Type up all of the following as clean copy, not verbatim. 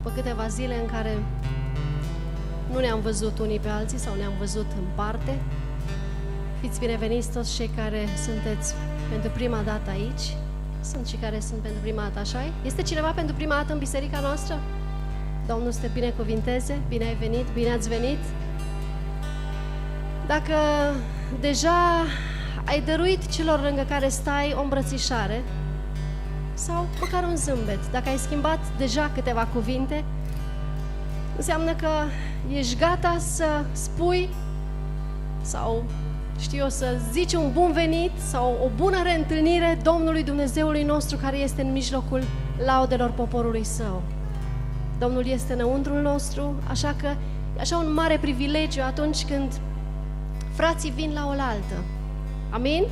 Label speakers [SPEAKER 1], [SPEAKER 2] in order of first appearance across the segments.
[SPEAKER 1] După câteva zile în care nu ne-am văzut unii pe alții sau ne-am văzut în parte, fiți bineveniți toți cei care sunteți pentru prima dată aici. Sunt și care sunt pentru prima dată, așa-i? Este cineva pentru prima dată în biserica noastră? Domnul să te binecuvinteze, bine ai venit, bine ați venit. Dacă deja ai dăruit celor lângă care stai o îmbrățișare sau măcar un zâmbet, dacă ai schimbat deja câteva cuvinte, înseamnă că ești gata să spui sau, știu eu, să zici un bun venit sau o bună reîntâlnire Domnului Dumnezeului nostru care este în mijlocul laudelor poporului Său. Domnul este înăuntrul nostru, așa că e așa un mare privilegiu atunci când frații vin la oaltă. Amin?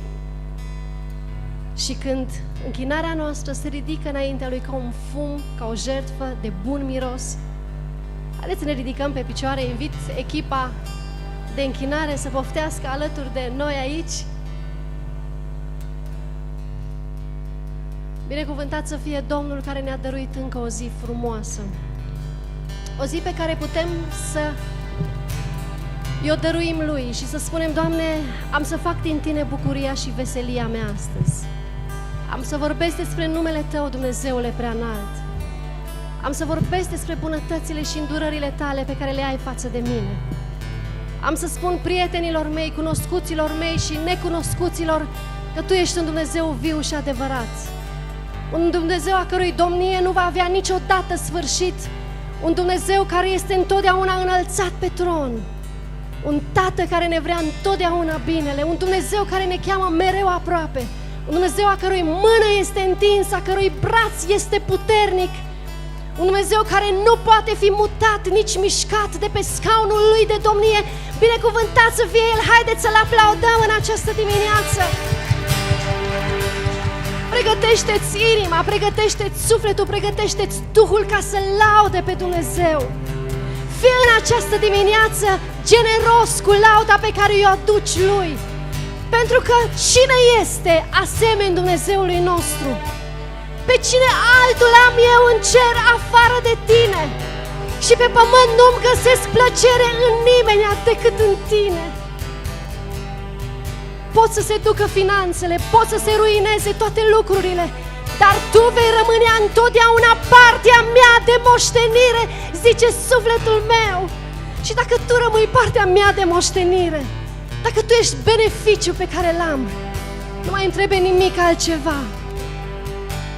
[SPEAKER 1] Și când închinarea noastră se ridică înaintea Lui ca un fum, ca o jertfă de bun miros. Haideți să ne ridicăm pe picioare, invit echipa de închinare să poftească alături de noi aici. Binecuvântat să fie Domnul care ne-a dăruit încă o zi frumoasă. O zi pe care putem să i-o dăruim Lui și să spunem: Doamne, am să fac din Tine bucuria și veselia mea astăzi. Am să vorbesc despre numele Tău, Dumnezeule preanalt. Am să vorbesc despre bunătățile și îndurările Tale pe care le ai față de mine. Am să spun prietenilor mei, cunoscuților mei și necunoscuților că Tu ești un Dumnezeu viu și adevărat. Un Dumnezeu a cărui domnie nu va avea niciodată sfârșit. Un Dumnezeu care este întotdeauna înălțat pe tron. Un Tată care ne vrea întotdeauna binele. Un Dumnezeu care ne cheamă mereu aproape. Un Dumnezeu a cărui mână este întinsă, a cărui braț este puternic. Un Dumnezeu care nu poate fi mutat, nici mișcat de pe scaunul Lui de domnie. Binecuvântat să fie El! Haideți să-L aplaudăm în această dimineață! Pregătește-ți inima, pregătește-ți sufletul, pregătește-ți Duhul ca să laude pe Dumnezeu. Fii în această dimineață generos cu lauda pe care o aduci Lui. Pentru că cine este asemeni Dumnezeului nostru? Pe cine altul am eu în cer afară de Tine? Și pe pământ nu-mi găsesc plăcere în nimeni decât în Tine. Pot să se ducă finanțele, pot să se ruineze toate lucrurile, dar Tu vei rămâne întotdeauna partea mea de moștenire, zice sufletul meu. Și dacă Tu rămâi partea mea de moștenire, dacă Tu ești beneficiul pe care l-am, nu mai îmi trebuie nimic altceva.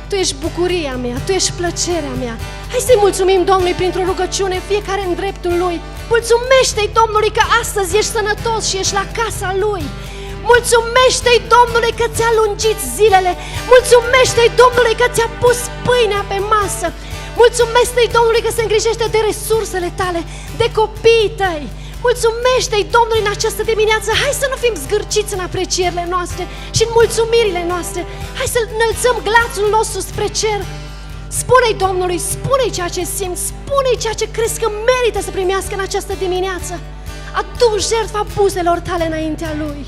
[SPEAKER 1] Tu ești bucuria mea, Tu ești plăcerea mea. Hai să-i mulțumim Domnului printr-o rugăciune, fiecare în dreptul Lui. Mulțumește-i Domnului că astăzi ești sănătos și ești la casa Lui. Mulțumește-i Domnului că ți-a lungit zilele. Mulțumește-i Domnului că ți-a pus pâinea pe masă. Mulțumește-i Domnului că se îngrijește de resursele tale, de copiii tăi. Mulțumește-i Domnului în această dimineață. Hai să nu fim zgârciți în aprecierile noastre și în mulțumirile noastre. Hai să înălțăm glațul nostru spre cer. Spune-i Domnului, spune-i ceea ce simți, spune-i ceea ce crezi că merită să primească în această dimineață. Adu jertfa buzelor tale înaintea Lui.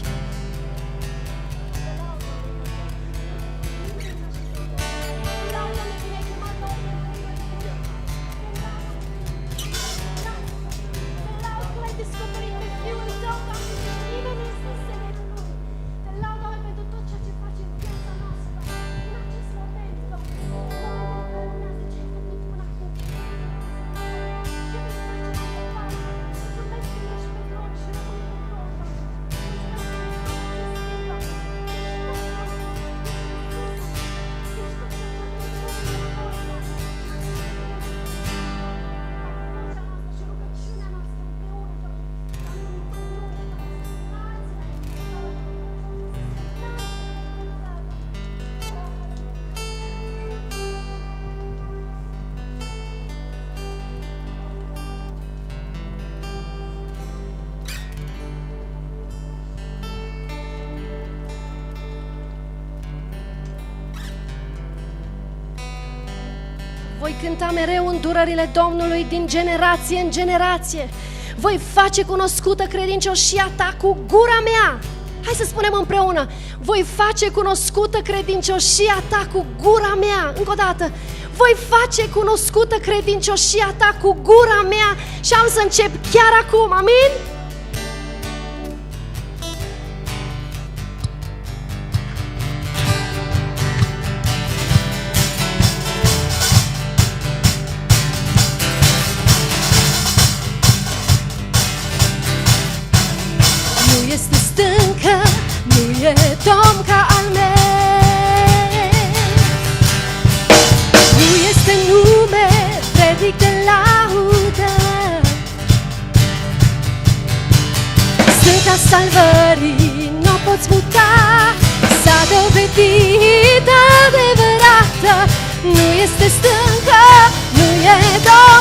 [SPEAKER 1] Voi cânta mereu îndurările Domnului din generație în generație. Voi face cunoscută credincioșia Ta cu gura mea. Hai să spunem împreună: voi face cunoscută credincioșia ta cu gura mea. Încă o dată: voi face cunoscută credincioșia ta cu gura mea și am să încep chiar acum, amin? Nu este stâncă, nu e dom ca al meu, nu este nume vrednic de laudă. Stânca salvării n-o poți muta, s-a dovedit adevărată. Nu este stâncă, nu e dom